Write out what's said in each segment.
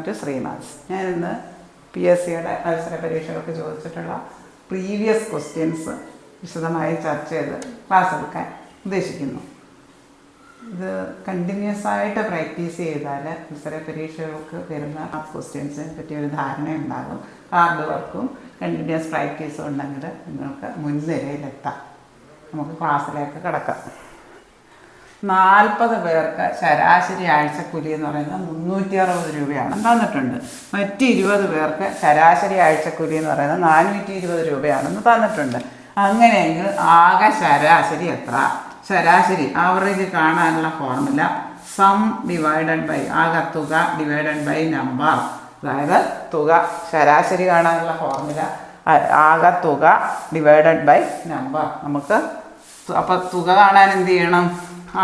To Sreenath. ഞാനിന്ന് PSCയുടെ മത്സര പരീക്ഷകൾക്ക് ചോദിച്ചിട്ടുള്ള പ്രീവിയസ് ക്വസ്റ്റ്യൻസ് വിശദമായി ചർച്ച ചെയ്ത് ക്ലാസ് എടുക്കാൻ ഉദ്ദേശിക്കുന്നു. ഇത് കണ്ടിന്യൂസ് ആയിട്ട് പ്രാക്ടീസ് ചെയ്താൽ മത്സര പരീക്ഷകൾക്ക് വരുന്ന ക്വസ്റ്റ്യൻസിനെ പറ്റിയൊരു ധാരണയുണ്ടാകും. ഹാർഡ് വർക്കും കണ്ടിന്യൂസ് പ്രാക്ടീസും ഉണ്ടെങ്കിൽ നിങ്ങൾക്ക് മുൻനിരയിലെത്താം. നമുക്ക് ക്ലാസ്സിലേക്ക് കിടക്കാം. 40 പേർക്ക് ശരാശരി ആഴ്ചക്കൂലി എന്ന് പറയുന്നത് 360 രൂപയാണ് തന്നിട്ടുണ്ട്. മറ്റ് 20 പേർക്ക് ശരാശരി ആഴ്ചക്കൂലി എന്ന് പറയുന്നത് 420 രൂപയാണെന്ന് തന്നിട്ടുണ്ട്. അങ്ങനെയെങ്കിൽ ആകെ ശരാശരി എത്ര? ശരാശരി ആവറേജ് കാണാനുള്ള ഫോർമുല സം ഡിവൈഡഡ് ബൈ ആകെ തുക ഡിവൈഡഡ് ബൈ നമ്പർ. അതായത് തുക ശരാശരി കാണാനുള്ള ഫോർമുല ആകെ തുക ഡിവൈഡഡ് ബൈ നമ്പർ. നമുക്ക് അപ്പോൾ തുക കാണാൻ എന്ത് ചെയ്യണം?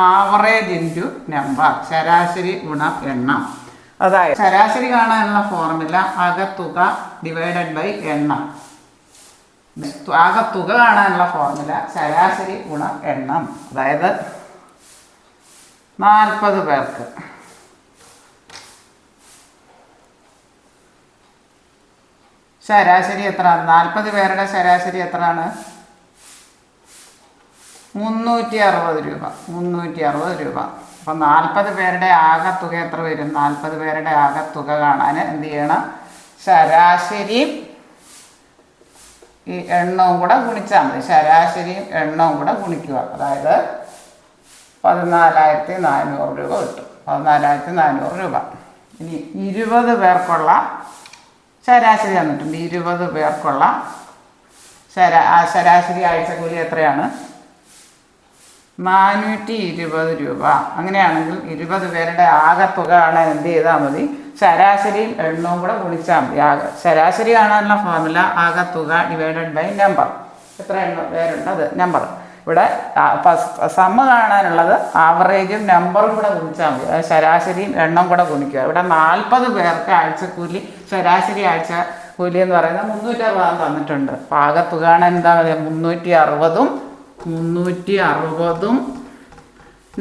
ആവറേജ് ഇൻറ്റു നമ്പർ, ശരാശരി ഗുണം എണ്ണം. അതായത് ശരാശരി കാണാനുള്ള ഫോർമുല ആകെ തുക ഡിവൈഡഡ് ബൈ എണ്ണം. ആകെ തുക കാണാനുള്ള ഫോർമുല ശരാശരി ഗുണം എണ്ണം. അതായത് 40 പേർക്ക് ശരാശരി എത്ര? 40 പേരുടെ ശരാശരി എത്രയാണ്? 360 രൂപ. 360 രൂപ. അപ്പം 40 പേരുടെ ആകെ തുക എത്ര വരും? 40 പേരുടെ ആകെ തുക കാണാൻ എന്ത് ചെയ്യണം? ശരാശരിയും ഈ എണ്ണവും കൂടെ ഗുണിച്ചാൽ മതി. ശരാശരിയും എണ്ണവും കൂടെ ഗുണിക്കുക. അതായത് 14,400 രൂപ കിട്ടും. 14,400 രൂപ. ഇനി 20 പേർക്കുള്ള ശരാശരി തന്നിട്ടുണ്ട്. 20 പേർക്കുള്ള ശരാശരി ആഴ്ചക്കൂലി എത്രയാണ്? 420 രൂപ. അങ്ങനെയാണെങ്കിൽ 20 പേരുടെ ആകെ തുക കാണാൻ എന്ത് ചെയ്താൽ മതി? ശരാശരിയും എണ്ണവും കൂടെ ഗുണിച്ചാൽ മതി. ശരാശരി കാണാനുള്ള ഫോർമുല ആകെ തുക ഡിവൈഡഡ് ബൈ നമ്പർ. എത്ര എണ്ണം പേരുണ്ട് അത് നമ്പർ. ഇവിടെ സമ്മ് കാണാനുള്ളത് ആവറേജും നമ്പറും കൂടെ ഗുണിച്ചാൽ മതി. അത് ശരാശരിയും എണ്ണം കൂടെ ഗുണിക്കുക. ഇവിടെ 40 പേർക്ക് ആഴ്ചക്കൂലി ശരാശരി ആഴ്ച കൂലി എന്ന് പറയുന്നത് 360 തന്നിട്ടുണ്ട്. അപ്പോൾ ആകെ തുക കാണാൻ എന്താ മതി? 360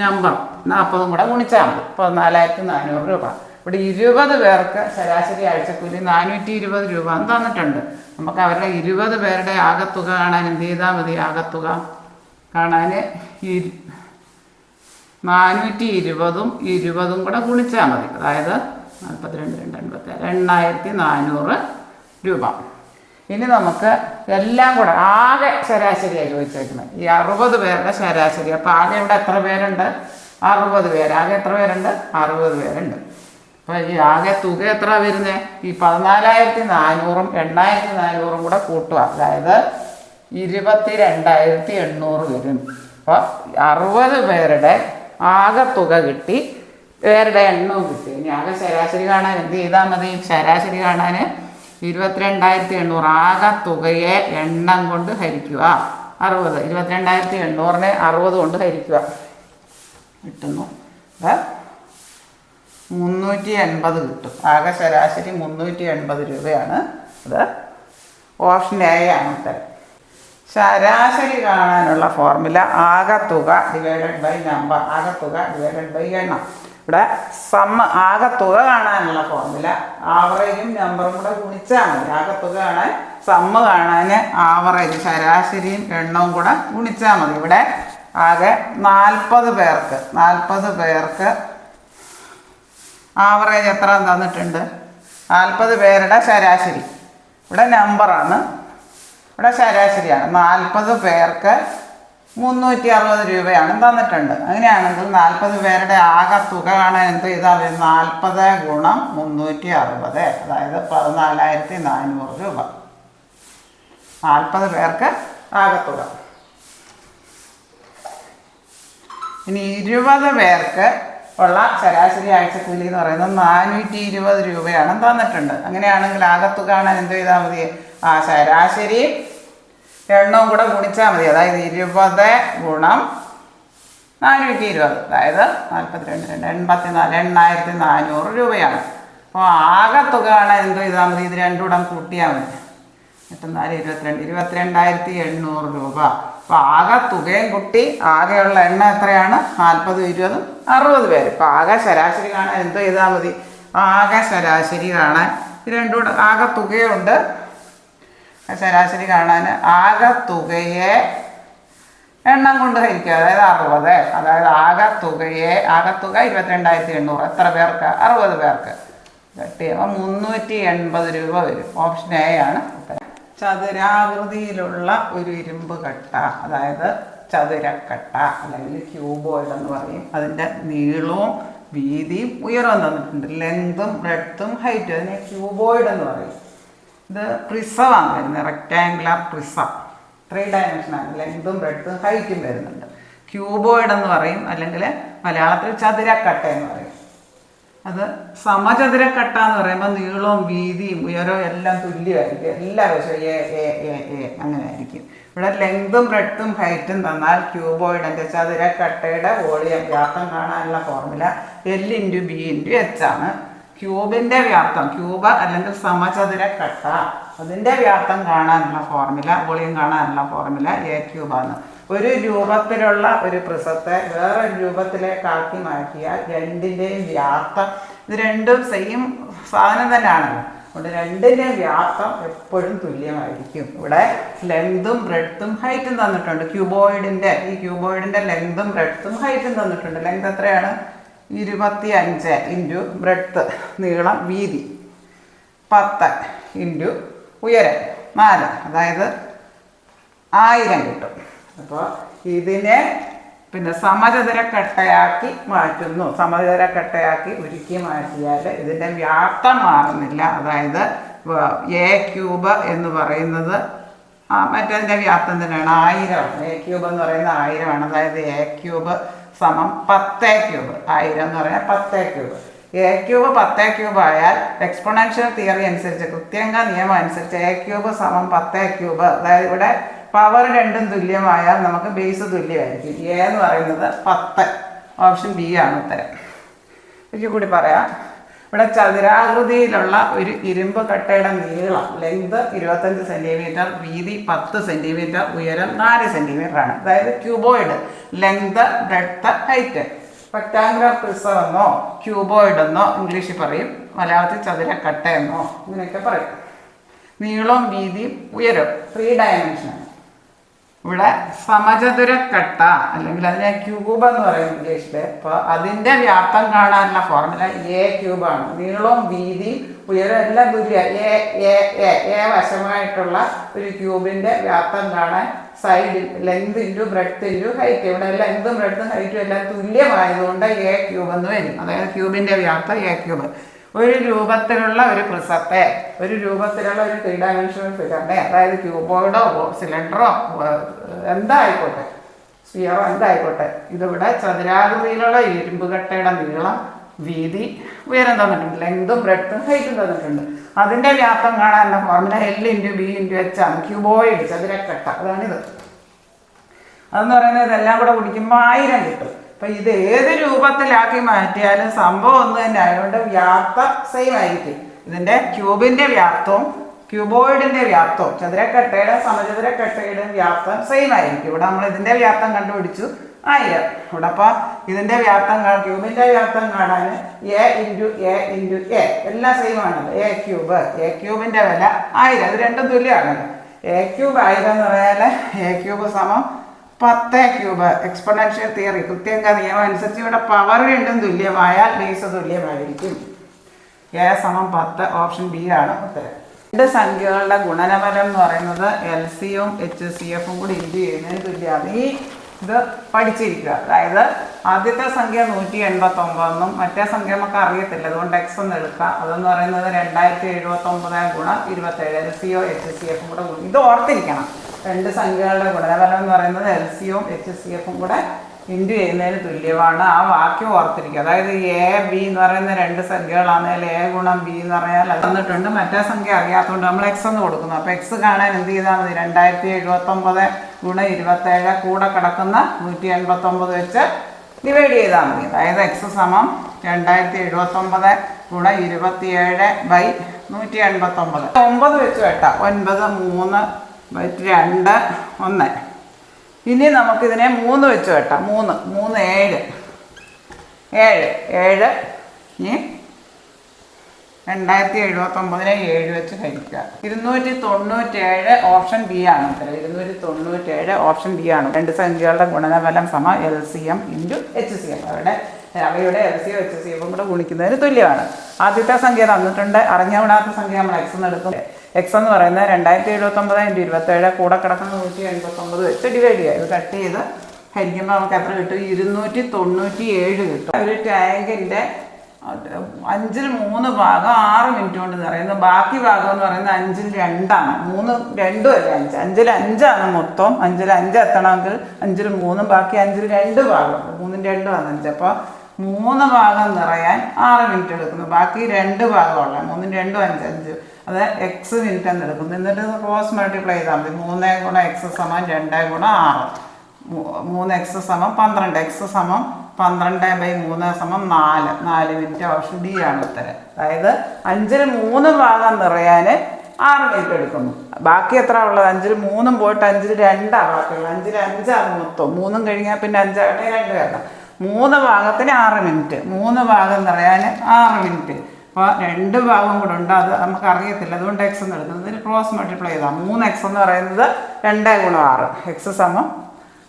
നമ്പർ 40 കൂടെ ഗുണിച്ചാൽ മതി. 14,400 രൂപ. ഇവിടെ 20 പേർക്ക് ശരാശരി ആഴ്ചക്കൂലി 420 രൂപ എന്ന് തന്നിട്ടുണ്ട്. നമുക്ക് അവരുടെ 20 പേരുടെ ആകെ തുക കാണാൻ എന്ത് ചെയ്താൽ മതി? ആകെ തുക കാണാൻ 420ഉം 20ഉം കൂടെ ഗുണിച്ചാൽ മതി. അതായത് 42, 8,400 രൂപ. ഇനി നമുക്ക് എല്ലാം കൂടെ ആകെ ശരാശരിയാണ് ചോദിച്ചേക്കുന്നത്. ഈ 60 പേരുടെ ശരാശരി. അപ്പോൾ ആകെ ഇവിടെ എത്ര പേരുണ്ട്? 60 പേര്. ആകെ എത്ര പേരുണ്ട്? 60 പേരുണ്ട്. അപ്പോൾ ഈ ആകെ തുക എത്ര വരുന്നത്? ഈ 14,400ഉം 8,400ഉം കൂടെ കൂട്ടുക. അതായത് 22,800 വരും. അപ്പോൾ 60 പേരുടെ ആകെ തുക കിട്ടി, പേരുടെ എണ്ണവും കിട്ടി. ഇനി ആകെ ശരാശരി കാണാൻ എന്ത് ചെയ്താൽ മതി? ശരാശരി കാണാൻ 22,800 ആകെ തുകയെ എണ്ണം കൊണ്ട് ഹരിക്കുക. 60. 22,800നെ 60 കൊണ്ട് ഹരിക്കുക. കിട്ടുന്നു 380 കിട്ടും. ആകെ ശരാശരി 380 രൂപയാണ്. അത് ഓപ്ഷൻ എ ആണ് ഉത്തരം. ശരാശരി കാണാനുള്ള ഫോർമുല ആകെ തുക ഡിവൈഡഡ് ബൈ നമ്പർ. ആകെ തുക ഡിവൈഡഡ് ബൈ എണ്ണം. ഇവിടെ സമ്മ് ആകെ തുക കാണാനുള്ള ഫോർമുല ആവറേജും നമ്പറും കൂടെ ഗുണിച്ചാൽ മതി. ആകെ തുക കാണാൻ സമ്മ് കാണാൻ ആവറേജ് ശരാശരിയും എണ്ണവും കൂടെ ഗുണിച്ചാൽ മതി. ഇവിടെ ആകെ 40 പേർക്ക് ആവറേജ് എത്ര തന്നിട്ടുണ്ട്? 40 പേരുടെ ശരാശരി. ഇവിടെ നമ്പറാണ്, ഇവിടെ ശരാശരിയാണ്. 40 പേർക്ക് 360 രൂപയാണ് തന്നിട്ടുണ്ട്. അങ്ങനെയാണെങ്കിൽ 40 പേരുടെ ആകെ തുക കാണാൻ എന്ത് ചെയ്താൽ 40 ഗുണം 360, അതായത് 14,400 രൂപ. 40 പേർക്ക് ആകെ തുക. ഇനി 20 പേർക്ക് ഉള്ള ശരാശരി ആഴ്ചക്കൂലി എന്ന് പറയുന്നത് 420 രൂപയാണ് തന്നിട്ടുണ്ട്. അങ്ങനെയാണെങ്കിൽ ആകെ തുക കാണാൻ എന്ത് ചെയ്താൽ മതി? ശരാശരി എണ്ണവും കൂടെ ഗുണിച്ചാൽ മതി. അതായത് 20 ഗുണം 420, അതായത് 42, 8,400 രൂപയാണ്. അപ്പോൾ ആകെ തുക കാണാൻ എന്ത് ചെയ്താൽ മതി? ഇത് രണ്ടും കൂടെ കൂട്ടിയാൽ മതി. 22,800 രൂപ. അപ്പോൾ ആകെ തുകയും കുട്ടി ആകെയുള്ള എണ്ണം എത്രയാണ്? 40, 20, 60 പേര്. ഇപ്പോൾ ആകെ ശരാശരി കാണാൻ എന്ത് ചെയ്താൽ മതി? ആകെ ശരാശരി കാണാൻ ഇത് രണ്ടും കൂടെ ആകെ തുകയുണ്ട്. ശരാശരി കാണാൻ ആകെ തുകയെ എണ്ണം കൊണ്ട് ഹരിക്കുക, അതായത് 60. അതായത് ആകത്തുക 22,800. എത്ര പേർക്ക്? 60 പേർക്ക്. കട്ടിയപ്പോൾ 380 രൂപ വരും. ഓപ്ഷൻ എ ആണ് ഉത്തരം. ചതുരാകൃതിയിലുള്ള ഒരു ഇരുമ്പ് കട്ട, അതായത് ചതുരക്കട്ട അല്ലെങ്കിൽ ക്യൂബോയിഡ് എന്ന് പറയും. അതിൻ്റെ നീളവും വീതിയും ഉയരവും തന്നിട്ടുണ്ട്. ലെങ്തും ബ്രെഡ്ത്തും ഹൈറ്റും. അതിനെ ക്യൂബോയിഡ് എന്ന് പറയും. ഇത് പ്രിസമാണ് വരുന്നത്, റെക്റ്റാങ്കുലർ പ്രിസം. 3 ഡയമെൻഷനാണ്. ലെങ്തും ബ്രെഡ്ത്തും ഹൈറ്റും വരുന്നുണ്ട്. ക്യൂബോയിഡ് എന്ന് പറയും, അല്ലെങ്കിൽ മലയാളത്തിൽ ചതുരക്കട്ട എന്ന് പറയും. അത് സമചതുരക്കട്ട എന്ന് പറയുമ്പോൾ നീളവും വീതിയും ഉയരവും എല്ലാം തുല്യമായിരിക്കും. എല്ലാ വശവും അങ്ങനെ ആയിരിക്കും. ഇവിടെ ലെങ്തും ബ്രെഡ്ത്തും ഹൈറ്റും തന്നാൽ ക്യൂബോയിഡിൻ്റെ ചതുരക്കട്ടയുടെ വോളിയം വ്യാപ്തം കാണാനുള്ള ഫോർമുല L/B/H ആണ്. ക്യൂബിൻ്റെ വ്യാപ്തം, ക്യൂബ് അല്ലെങ്കിൽ സമചതുരക്കട്ട, അതിൻ്റെ വ്യാപ്തം കാണാനുള്ള ഫോർമുല, വോളിയം കാണാനുള്ള ഫോർമുല A³ ആണ്. ഒരു രൂപത്തിലുള്ള ഒരു പ്രിസത്തെ വേറൊരു രൂപത്തിലേക്കാക്കി മാറ്റിയാൽ രണ്ടിൻ്റെയും വ്യാപ്തം, ഇത് രണ്ടും സെയിം സാധനം തന്നെയാണല്ലോ, അതുകൊണ്ട് രണ്ടിൻ്റെയും വ്യാപ്തം എപ്പോഴും തുല്യമായിരിക്കും. ഇവിടെ ലെങ്തും ബ്രെഡ്ത്തും ഹൈറ്റും തന്നിട്ടുണ്ട്. ഈ ക്യൂബോയിഡിൻ്റെ ലെങ്തും ബ്രെഡ്ത്തും ഹൈറ്റും തന്നിട്ടുണ്ട്. ലെങ്ത് എത്രയാണ്? 25 ഇൻറ്റു ബ്രെഡ്ത്ത്, നീളം വീതി 10 ഇൻറ്റു ഉയരം 4, അതായത് 1000 കിട്ടും. അപ്പോൾ ഇതിനെ പിന്നെ സമചതുരക്കട്ടയാക്കി മാറ്റുന്നു. സമചതുരക്കട്ടയാക്കി ഉരുക്കി മാറ്റിയാൽ ഇതിൻ്റെ വ്യാപ്തം മാറുന്നില്ല. അതായത് A³ എന്ന് പറയുന്നത് മറ്റതിൻ്റെ വ്യാപ്തം തന്നെയാണ്, 1000. A³ എന്ന് പറയുന്നത് 1000 ആണ്. അതായത് A³ സമം 10³ 1000 എന്ന് പറഞ്ഞാൽ 10³. A³ 10³ ആയാൽ എക്സ്പോണൻഷ്യൽ തിയറി അനുസരിച്ച്, കൃത്യങ്ക നിയമം അനുസരിച്ച് A³ സമം 10³. അതായത് ഇവിടെ പവർ രണ്ടും തുല്യമായാൽ നമുക്ക് ബേസ് തുല്യമായിരിക്കും. A എന്ന് പറയുന്നത് 10. ഓപ്ഷൻ ബി ആണ് ഉത്തരം. ഒരിക്കൽ കൂടി പറയാം. ഇവിടെ ചതുരാകൃതിയിലുള്ള ഒരു ഇരുമ്പ് കട്ടയുടെ നീളം, ലെങ്ത് 25 സെൻറ്റിമീറ്റർ, വീതി 10 സെൻറ്റിമീറ്റർ, ഉയരം 4 സെൻറ്റിമീറ്റർ ആണ്. അതായത് cuboid. Length, breadth, height. Rectangular prism എന്നോ ക്യൂബോയിഡ് എന്നോ ഇംഗ്ലീഷിൽ പറയും, മലയാളത്തിൽ ചതുരക്കട്ട എന്നോ ഇങ്ങനെയൊക്കെ പറയും. നീളവും വീതിയും ഉയരവും 3 ഡയമെൻഷനാണ്. ഇവിടെ സമചതുരക്കട്ട അല്ലെങ്കിൽ അതിനെ ക്യൂബ് എന്ന് പറയും ഇംഗ്ലീഷിൽ. അപ്പോൾ അതിൻ്റെ വ്യാപ്തം കാണാനുള്ള ഫോർമുല A³ ആണ്. നീളവും വീതിയും ഉയരം എല്ലാം തുല്യ. എ വശമായിട്ടുള്ള ഒരു ക്യൂബിൻ്റെ വ്യാപ്തം കാണാൻ സൈഡിൽ length into breadth into height. ഇവിടെ ലെങ്തും ബ്രെഡ്ത്തും ഹൈറ്റും എല്ലാം തുല്യമായതുകൊണ്ട് A³ എന്ന് വരും. അതായത് ക്യൂബിൻ്റെ വ്യാപ്തം A³. ഒരു രൂപത്തിലുള്ള ഒരു പ്രിസത്തെ, ഒരു രൂപത്തിലുള്ള ഒരു 3 ഡയമെൻഷണൽ ഫിഗറിനെ, അതായത് ക്യൂബോയിഡോ സിലിണ്ടറോ എന്തായിക്കോട്ടെ, സ്ഫിയറോ എന്തായിക്കോട്ടെ, ഇതിവിടെ ചതുരാകൃതിയിലുള്ള ഇരുമ്പുകട്ടയുടെ നീളം, വീതി, ഉയരം തന്നിട്ടുണ്ട്. ലെങ്തും ബ്രെഡ്ത്തും ഹൈറ്റും തന്നിട്ടുണ്ട്. അതിൻ്റെ വ്യാപ്തം കാണാനുള്ള ഫോർമുല L/B/H ആണ്. ക്യൂബോയിഡ്, ചതുരക്കട്ട, അതാണിത്. അതെന്ന് പറയുന്നത് ഇതെല്ലാം കൂടെ കുടിക്കുമ്പോൾ 1000 കിട്ടും. അപ്പം ഇത് ഏത് രൂപത്തിലാക്കി മാറ്റിയാലും സംഭവം ഒന്ന് തന്നെ ആയതുകൊണ്ട് വ്യാപ്തം സെയിം ആയിരിക്കും. ഇതിൻ്റെ ക്യൂബിൻ്റെ വ്യാപ്തവും ക്യൂബോയിഡിൻ്റെ വ്യാപ്തവും ചതുരക്കട്ടയുടെ സമചതുരക്കട്ടയുടെ വ്യാപ്തം സെയിം ആയിരിക്കും. ഇവിടെ നമ്മൾ ഇതിൻ്റെ വ്യാപ്തം കണ്ടുപിടിച്ചു 1000. ഇവിടെ അപ്പോൾ ഇതിൻ്റെ വ്യാപ്തം ക്യൂബിൻ്റെ വ്യാപ്തം കാണാൻ A എല്ലാം സെയിം ആണല്ലോ. A³ വില 1000. ഇത് രണ്ടും തുല്യമാണല്ലോ. A³ 1000 എന്ന് പറഞ്ഞാൽ A³ സമം 10³ എക്സ്പോണൻഷ്യൽ തിയറി, കൃത്യങ്ക നിയമം അനുസരിച്ച് ഇവിടെ പവർ രണ്ടും തുല്യമായാൽ ബേസ് തുല്യമായിരിക്കും. A സമം 10. ഓപ്ഷൻ ബി ആണ് ഉത്തരം. 2 സംഖ്യകളുടെ ഗുണനഫലം എന്ന് പറയുന്നത് LCയും HCFും കൂടി ഇൻറ്റു ചെയ്യുന്നതിന് തുല്യമാണ്. ഇത് പഠിച്ചിരിക്കുക. അതായത് ആദ്യത്തെ സംഖ്യ 189 മറ്റേ സംഖ്യ നമുക്ക് അറിയത്തില്ല, അതുകൊണ്ട് X എന്ന് എടുക്കാം. അതെന്ന് പറയുന്നത് 2079 ഗുണം 27. LCയോ HCFും കൂടെ ഇത് ഓർത്തിരിക്കണം. 2 സംഖ്യകളുടെ ഗുണനഫലം എന്ന് പറയുന്നത് LCയും HCFും കൂടെ ഇൻറ്റു ചെയ്യുന്നതിന് തുല്യമാണ്. ആ വാക്യം ഓർത്തിരിക്കുക. അതായത് AB എന്ന് പറയുന്ന 2 സംഖ്യകളാണെങ്കിൽ A ഗുണം B എന്ന് പറഞ്ഞാൽ അത് തന്നിട്ടുണ്ട്. മറ്റേ സംഖ്യ അറിയാത്തതുകൊണ്ട് നമ്മൾ X എന്ന് കൊടുക്കുന്നു. അപ്പോൾ X കാണാൻ എന്ത് ചെയ്താൽ മതി? 2079 ഗുണം 27 കൂടെ കിടക്കുന്ന 189 വെച്ച് ഡിവൈഡ് ചെയ്താൽ മതി. അതായത് X സമം 2079 ഗുണം 27/189. 9 വെച്ച് വെട്ടാം. 9 3/2 1. ഇനി നമുക്കിതിനെ 3 വെച്ച് വെട്ടാം. 3 7 7 7 ഇനി 2079 7 വെച്ച് ഹരിക്കുക. 297 ഓപ്ഷൻ ബി ആണ് ഉത്തരം. 297 ഓപ്ഷൻ ബി ആണ്. രണ്ട് സംഖ്യകളുടെ ഗുണനഫലം സമ LCM × HCF. അവയുടെ LCM HCF കൂടെ ഗുണിക്കുന്നതിന് തുല്യമാണ്. ആദ്യത്തെ സംഖ്യ തന്നിട്ടുണ്ട്. അറിഞ്ഞവിടാത്ത സംഖ്യ നമ്മൾ X എന്ന് എടുക്കും. X എന്ന് പറയുന്നത് 2079 × 27 കൂടെ കിടക്കുന്ന 189 വെച്ച് ഡിവൈഡ് ചെയ്യുക. ഇത് കട്ട് ചെയ്ത് ഹരിക്കുമ്പോൾ നമുക്ക് എത്ര കിട്ടും? 297 കിട്ടും. ഒരു ടാങ്കിൻ്റെ 5-ൽ 3 ഭാഗം 6 മിനിറ്റ് കൊണ്ട് നിറയുന്നു. ബാക്കി ഭാഗം എന്ന് പറയുന്നത് 5-ൽ 2ആണ്. 3 2 അല്ല 5, 5-ൽ 5ആണ് മൊത്തം. 5-ൽ 5 എത്തണമെങ്കിൽ 5-ൽ 3 ബാക്കി 5-ൽ 2 ഭാഗം. 3-ൽ 2 ആണ് 5. അപ്പോൾ 3 ഭാഗം നിറയാൻ 6 മിനിറ്റ് എടുക്കുന്നു. ബാക്കി 2 ഭാഗമുള്ള 3-ൽ 2 5 5 അത് X മിനിറ്റ് എന്ന് എടുക്കുന്നു. എന്നിട്ട് ക്രോസ് മൾട്ടിപ്ലൈ ചെയ്താൽ മതി. 3 × X = 2 × 6. 3x = 12. X = 12/3 = 4. 4 minute. Option D ആണ് ഉത്തരം. അതായത് 5-ൽ 3 ഭാഗം നിറയാൻ 6 മിനിറ്റ് എടുക്കുന്നു. ബാക്കി എത്ര ഉള്ളത്? 5-ൽ 3 പോയിട്ട് 5-ൽ 2 ബാക്കിയുള്ളത്. 5-ൽ 5 ആണ് മൊത്തം. 3 കഴിഞ്ഞാൽ പിന്നെ 5 ആകട്ടെ 2 വരണം. 3 ഭാഗത്തിന് 6 മിനിറ്റ്. 3 ഭാഗം നിറയാൻ 6 മിനിറ്റ്. അപ്പോൾ 2 ഭാഗം കൂടെ ഉണ്ട്. അത് നമുക്ക് അറിയത്തില്ല. അതുകൊണ്ട് X എന്ന് എടുക്കുന്നത്. ഇതിന് ക്രോസ് മൾട്ടിപ്ലൈ ചെയ്താൽ 3x എന്ന് പറയുന്നത് 2 × 6. X =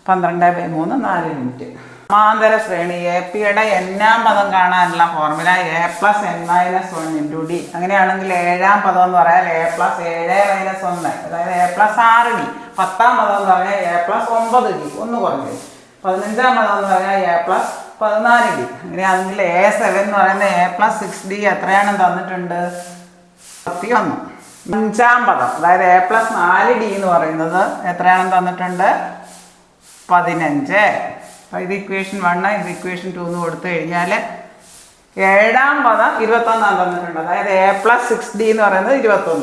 12/3 4 minute. സമാന്തര ശ്രേണി APയുടെ n-ാം പദം കാണാനുള്ള ഫോർമുല A + n - 1 × D. അങ്ങനെയാണെങ്കിൽ 7-ാം പദം എന്ന് പറയാൻ A + 7 - 1, അതായത് A + 6D. 10-ാം പദം എന്ന് പറഞ്ഞാൽ A + 9D, ഒന്ന് കുറഞ്ഞു. 15-ാം പദം എന്ന് പറഞ്ഞാൽ A + 14D. അങ്ങനെയാണെങ്കിൽ A7 എന്ന് പറയുന്നത് A + 6D എത്രയാണ് തന്നിട്ടുണ്ട്? 31. 5-ാം പദം അതായത് A + 4D എന്ന് പറയുന്നത് എത്രയാണെന്ന് തന്നിട്ടുണ്ട്? 15. അപ്പോൾ ഇത് ഇക്വേഷൻ 1, ഇത് ഇക്വേഷൻ 2 എന്ന് കൊടുത്തു കഴിഞ്ഞാൽ 7-ാം പദം 21 തന്നിട്ടുണ്ട്. അതായത് A + 6D എന്ന് പറയുന്നത് 21.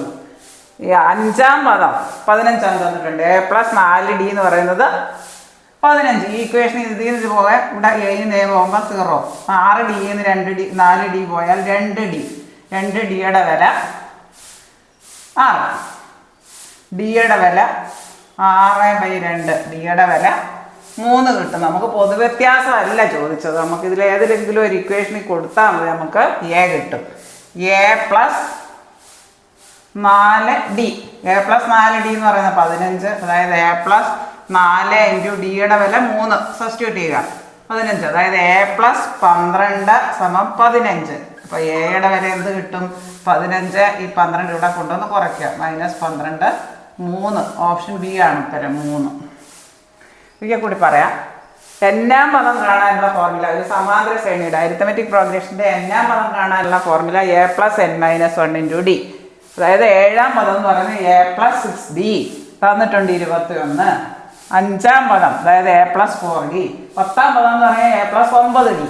ഈ 5-ാം പദം 15 തന്നിട്ടുണ്ട്. A + 4D എന്ന് പറയുന്നത് 15. ഈ ഇക്വേഷൻ ഇതിൽ പോയാൽ ഇവിടെ A പോകുമ്പോൾ 0. 6D ന്ന് 2D 4D പോയാൽ 2D. 2Dയുടെ വില 6. Dയുടെ വില 6/2. Dയുടെ വില 3 കിട്ടും. നമുക്ക് പൊതുവ്യത്യാസമല്ല ചോദിച്ചത്. നമുക്ക് ഇതിൽ ഏതിലെങ്കിലും ഒരു ഇക്വേഷനിൽ കൊടുത്താൽ മതി. നമുക്ക് A കിട്ടും. A + 4D. A + 4D എന്ന് പറയുന്നത് 15. അതായത് A + 4 × Dയുടെ വില 3 സബ്സ്റ്റിറ്റ്യൂട്ട് ചെയ്യുക. 15. അതായത് A + 12 = 15. അപ്പോൾ Aയുടെ വില എന്ത് കിട്ടും? 15. ഈ 12 ഇവിടെ കൊണ്ടുവന്ന് കുറയ്ക്കുക. -12 3. ഓപ്ഷൻ ബി ആണ് ഉത്തരം. 3. ഒരിക്കൽ കൂടി പറയാം. n-ാം പദം കാണാനുള്ള ഫോർമുല ഒരു സമാന്തര ശ്രേണിയുടെ അരിത്തമെറ്റിക് പ്രോഗ്രഷൻ്റെ n-ാം പദം കാണാനുള്ള ഫോർമുല A + n - 1 × D. അതായത് 7-ാം പദം എന്ന് പറയുന്നത് A + 6D തന്നിട്ടുണ്ട് 21. 5-ാം പദം അതായത് A + 4D. 10-ാം പദം എന്ന് പറഞ്ഞാൽ A + 9D.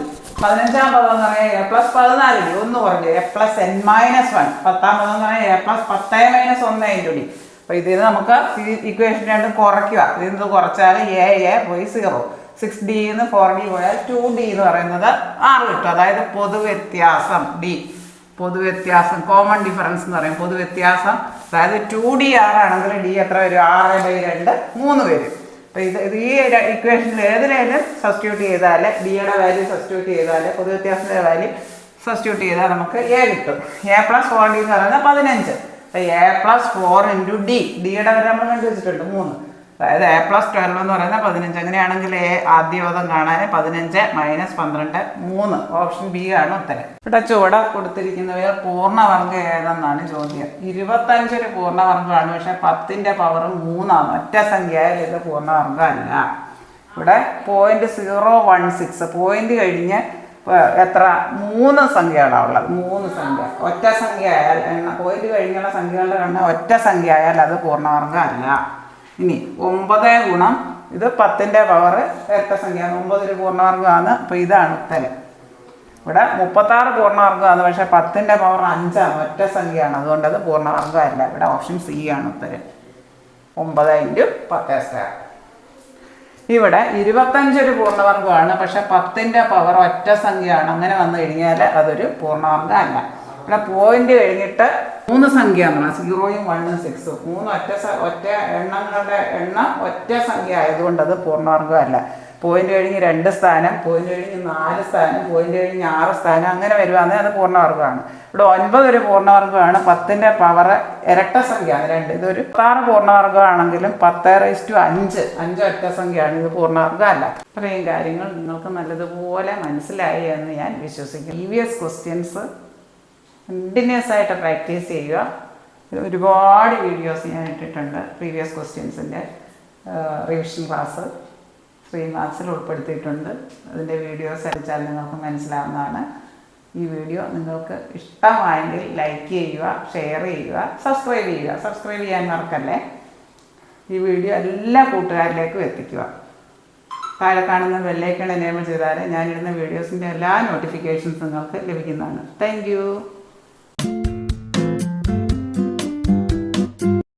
15-ാം പദം എന്ന് പറഞ്ഞാൽ A + 14D, ഒന്ന് കുറഞ്ഞു. A + n - 1. 10-ാം പദം എന്ന് പറഞ്ഞാൽ A + 10 - 1 × D. അപ്പോൾ ഇതിന് നമുക്ക് ഈ ഇക്വേഷൻ രണ്ടും കുറയ്ക്കുക. ഇതിന് കുറച്ചാൽ A പോയി 0. 6D ന്ന് 4D പോയാൽ 2D എന്ന് പറയുന്നത് 6 കിട്ടും. അതായത് പൊതുവ്യത്യാസം D. പൊതുവ്യത്യാസം കോമൺ ഡിഫറൻസ് എന്ന് പറയും. പൊതുവ്യത്യാസം അതായത് 2D 6 ആണെങ്കിൽ D എത്ര വരും? 6/2 3 വരും. അപ്പോൾ ഇത് ഈ ഇക്വേഷനിൽ ഏതിലേലും സബ്സ്റ്റിറ്റ്യൂട്ട് ചെയ്താൽ Dയുടെ വാല്യൂ സബ്സ്റ്റിറ്റ്യൂട്ട് ചെയ്താൽ പൊതുവ്യത്യാസത്തിൻ്റെ വാല്യൂ സബ്സ്റ്റിറ്റ്യൂട്ട് ചെയ്താൽ നമുക്ക് A കിട്ടും. A + 4D എന്ന് പറയുന്നത് 15. A + 4 × D. Dയുടെ വില നമ്മൾ കണ്ടുവച്ചിട്ടുണ്ട് 3. അതായത് A + 12 എന്ന് പറയുന്നത് 15. അങ്ങനെയാണെങ്കിൽ A ആദ്യ പദം കാണാൻ 15 - 12 3. ഓപ്ഷൻ ബി ആണ് ഉത്തരം. ഇവിടെ ചുവടെ കൊടുത്തിരിക്കുന്നവർ പൂർണ്ണവർഗ ഏതെന്നാണ് ചോദ്യം. 25 ഒരു പൂർണ്ണവർഗമാണ്. പക്ഷെ 10-ന്റെ പവർ 3 ആണ്. ഒറ്റ സംഖ്യയായാലും ഇത് പൂർണ്ണവർഗമല്ല. ഇവിടെ 0.016 പോയിന്റ് കഴിഞ്ഞ് എത്ര 3 സംഖ്യകളാണ് ഉള്ളത്. 3 സംഖ്യ. ഒറ്റ സംഖ്യ ആയാൽ പോയിന്റ് കഴിഞ്ഞുള്ള സംഖ്യകളുടെ കണ്ണ് ഒറ്റ സംഖ്യ ആയാൽ അത് പൂർണ്ണവർഗമല്ല. ഇനി 9 ഇത് 10-ന്റെ പവർ ഇരട്ട സംഖ്യ. 9 ഒരു പൂർണ്ണവർഗമാണ്. അപ്പോൾ ഇതാണ് ഉത്തരം. ഇവിടെ 36 പൂർണ്ണവർഗമാണ്. പക്ഷേ 10-ന്റെ പവർ 5 ആണ്. ഒറ്റ സംഖ്യയാണ്. അതുകൊണ്ട് അത് പൂർണ്ണവർഗമല്ല. ഇവിടെ ഓപ്ഷൻ സി ആണ് ഉത്തരം. 9 × 10². ഇവിടെ 25 ഒരു പൂർണ്ണവർഗമാണ്. പക്ഷെ 10-ന്റെ പവർ ഒറ്റ സംഖ്യയാണ്. അങ്ങനെ വന്നു കഴിഞ്ഞാൽ അതൊരു പൂർണ്ണവർഗമല്ല. ഇവിടെ പോയിന്റ് കഴിഞ്ഞിട്ട് 3 സംഖ്യ എന്നാണ്. 0, 1, 6. 3 ഒറ്റ എണ്ണങ്ങളുടെ എണ്ണം ഒറ്റ സംഖ്യ ആയതുകൊണ്ട് അത് പൂർണ്ണവർഗമല്ല. പോയിന്റ് കഴിഞ്ഞ് 2 സ്ഥാനം, പോയിന്റ് കഴിഞ്ഞ് 4 സ്ഥാനം, പോയിന്റ് കഴിഞ്ഞ് 6 സ്ഥാനം, അങ്ങനെ വരുവാണെങ്കിൽ അത് പൂർണ്ണവർഗമാണ്. ഇവിടെ 9 ഒരു പൂർണ്ണവർഗമാണ്. 10ന്റെ പവർ ഇരട്ട സംഖ്യയാണ് 2. ഇതൊരു 6 പൂർണ്ണവർഗമാണെങ്കിലും 10⁵5 5 ഒറ്റ സംഖ്യയാണ്, ഇത് പൂർണ്ണവർഗമല്ല. ഇത്രയും കാര്യങ്ങൾ നിങ്ങൾക്ക് നല്ലതുപോലെ മനസ്സിലായി എന്ന് ഞാൻ വിശ്വസിക്കുന്നു. പ്രീവിയസ് ക്വസ്റ്റ്യൻസ് കണ്ടിന്യൂസ് ആയിട്ട് പ്രാക്ടീസ് ചെയ്യുക. ഒരുപാട് വീഡിയോസ് ഞാൻ ഇട്ടിട്ടുണ്ട്. പ്രീവിയസ് ക്വസ്റ്റ്യൻസിൻ്റെ റിവിഷൻ ക്ലാസ് ഫ്രീ മാത്സിൽ ഉൾപ്പെടുത്തിയിട്ടുണ്ട്. അതിൻ്റെ വീഡിയോസ് അടിച്ചാൽ നിങ്ങൾക്ക് മനസ്സിലാവുന്നതാണ്. ഈ വീഡിയോ നിങ്ങൾക്ക് ഇഷ്ടമായെങ്കിൽ ലൈക്ക് ചെയ്യുക, ഷെയർ ചെയ്യുക, സബ്സ്ക്രൈബ് ചെയ്യുക. സബ്സ്ക്രൈബ് ചെയ്യാൻ മറക്കല്ലേ. ഈ വീഡിയോ എല്ലാ കൂട്ടുകാരിലേക്കും എത്തിക്കുക. താഴെ കാണുന്ന ബെല്ലൈക്കൺ എനേബിൾ ചെയ്താൽ ഞാനിടുന്ന വീഡിയോസിൻ്റെ എല്ലാ നോട്ടിഫിക്കേഷൻസ് നിങ്ങൾക്ക് ലഭിക്കുന്നതാണ്. Thank you.